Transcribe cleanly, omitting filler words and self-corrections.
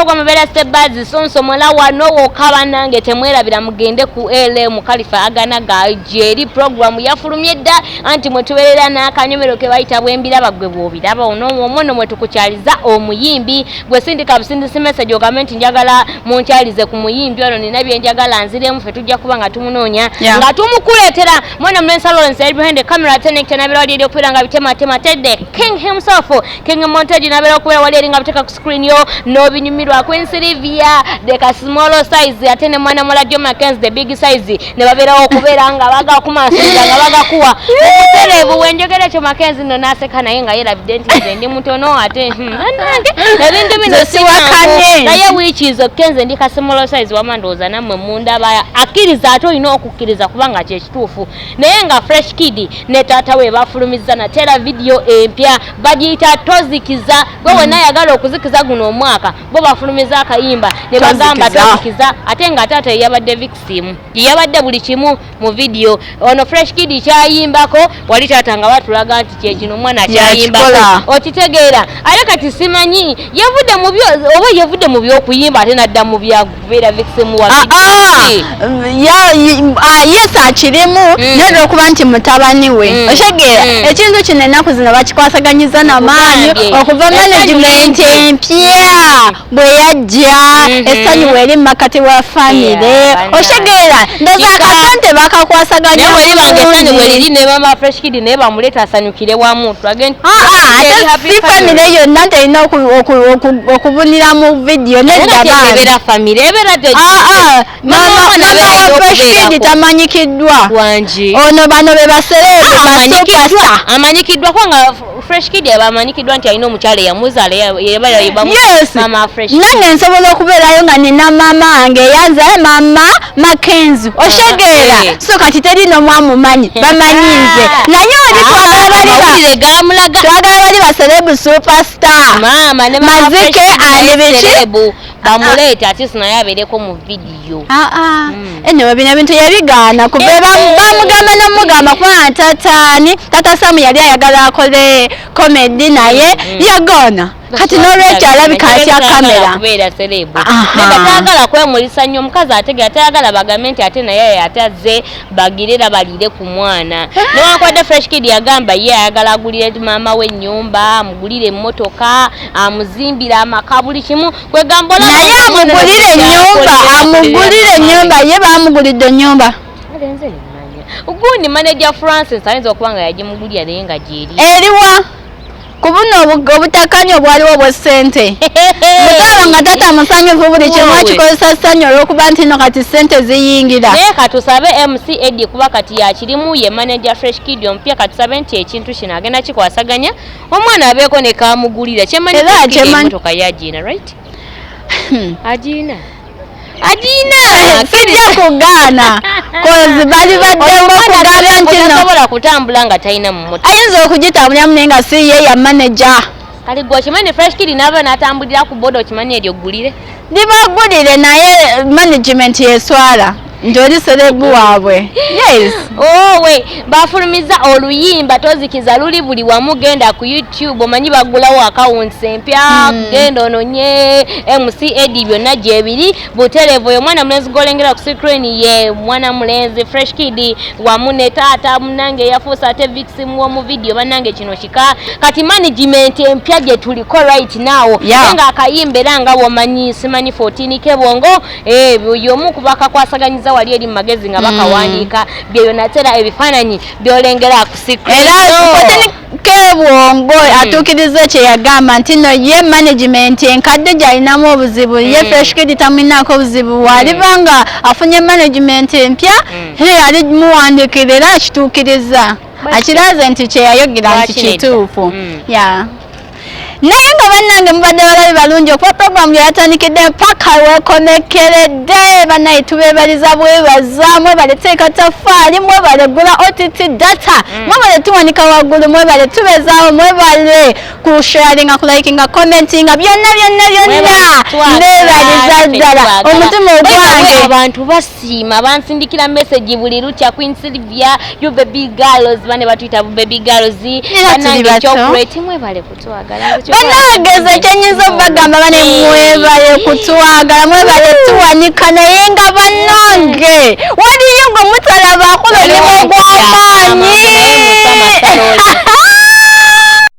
Kwa mabela stebazi sonso mwala wano wokaba nange temwerabira mugende ku LM Khalifa agana gajeri program yafulumye dda anti mwetuberera n'akanyomero ke bayita bwembira bagwe bwobiraba ono omwono mwetukukyaliza omuyimbi gwe sindika busindisi message ogamenti njagala munkyalize ku muyimbi ono nina bye njagala nziremu fe tujja kuba nga tumunonya nga tumukuletera mwana Mlensa Lawrence behind the camera tenekte nabera wali okubera nga bitema tedde King himself King Montage nabera okubera wali nga biteka ku screen yo no binyumi Queen Sylvia the small size atene mwana mola Joe Mackenzie the big size ne babera okubera nga baga kumasinga nga baga kuwa telebu wenjogera Joe Mackenzie no naseka naye nga yera evidently ndi mutono ate nange nabindi mino siwakanye naye which is Kenzie ndi ka small size wamandoza namwe munda baya akiriza ato ino okukiriza kubanga kye kituufu naye nga fresh kid ne tata we bafulumiza na tera video empya bagiyita tozikiza gwe nayagala okuzikiza guno omwaka bo bafulumiza akayimba ne bagamba tozikiza ate nga tata yabadde victim yabadde buli kimu mu video ono fresh kid kyayimbako wali tata nga batulaga nti kye kino mwana kyayimbako okitegeera ale kati simanyi yavudde mu byo okuyimba ate nadda mu byakubeera victim wa yes akirimu nero okuba nti mutabani we oshegera ekintu kino ennaku zino bakikwasaganyiza n'amaanyi okuva management empya bwe yajja essanyu weri makati wa family oshegera ndoza akasente bakakwasaganya naye bange essanyu weri ne mama fresh kid ne bamuleta asanyukire wamu twagenti si family yonna nterina okubunira mu video neddabaera family ebera mama wa fresh kid tamanyikiddwa ono bano be baserebu amanyikiddwa kwanga fresh kid abamanyikiddwa nti alina omukyala yamuzaala yebala yebamu mama fresh nange nsobola okubeerayo nga nina mama wange yanze mama Mackenzie oshegera so kati teri nomwamumanyi bamanyinze naye oli twagala bali baserebu superstar mazike alibiki bamuleta ati sinaye abeereko mu video ennewe bino ebintu yabigaana kuba bamugamba nomugamba kuba tata Samu yali ayagala akole comedy naye yagaana kati n'olwekyo alabika atya kamera kubeera serebu nebatayagala kwemulisa nnyo omukazi ategera tayagala bagambe nti ate naye atazze bagirira balire ku mwana newankwadde fresh kid yagamba ye ayagala agulire mama we ennyumba amugulire emmotoka amuzimbire amaka buli kimu kwegamba naye amugulire ennyumba ye baamugulidde ennyumba ugundi manager Francis ayinza okuba nga yagimugulira naye nga gyeri eriwa kubuno obutakanya obwaliwo bwe ssente mutaba nga tata musanyufu buli kimu akikozesa ssanyu olw'okuba nti no kati ssente ziyingira naye katusabe MC Eddie kuba kati yakirimu ye manager fresh kid ompya katusabe nti ekintu kino agenda kikwasaganya omwana abeeko ne kaamugulira kyemanyi emmotoka yagina right agina sijja kugaana kozi bali baddemu okugamba nti nosobola kutambula nga talina mu moto ayinza okugitambuliramu naye nga si ye ya manager kali gwe okimanyi fresh kid naaba n'atambulira ku boda okimanyi eryo ggulire libagulire naye management yeswala nti oli serebu waabwe yes we bafulumiza oluyimba tozikiza luli buli wamu genda ku YouTube omanyi bagulawo accounts empya genda ononye MC Eddie byonna gyebiri buterevu oyo mwana mulenzi golengera ku screen ye mwana mulenzi fresh kid wamu ne taata munange yafuusa ate victim wo mu video banange kino kika kati management empya gye tuliko right now nga akayimba era nga womanyi simanyi 14 kebongo yomu kubaka kwasaganyiza wali eri magezi nga bakawandiika byeyo natera ebifaananyi byolengera ku screen era kebongo atuukiriza kye yagamba nti no ye management enkadde gyalinamu obuzibu ye fresh kid tamulinako obuzibu walibanga afunye management empya ali muwandiikira era akituukiriza akiraze nti kyeyayogera nti kituufu naye nga bannange mubadde balabi balungi okuba program yatandikidde mpaka wekomekeredde bannaye tubeebaliza bwebaza mwebale teeka tafaali mwebale gula OTT data mwebale tuwanika waggulu mwebale tubezaawo mwebale ku sharinga kulikinga commentinga byonna neebaliza ddala omutima ogwange abantu basiima bansindikira message buli lukya Queen Sylvia you baby girls bane batuyita baby girls bannange chocolate mwebale kutwagala banageze kyenyiza obagamba bane mwebale kutwagala mwebale tuwanika naye nga bannange waliyo nga mutalabaako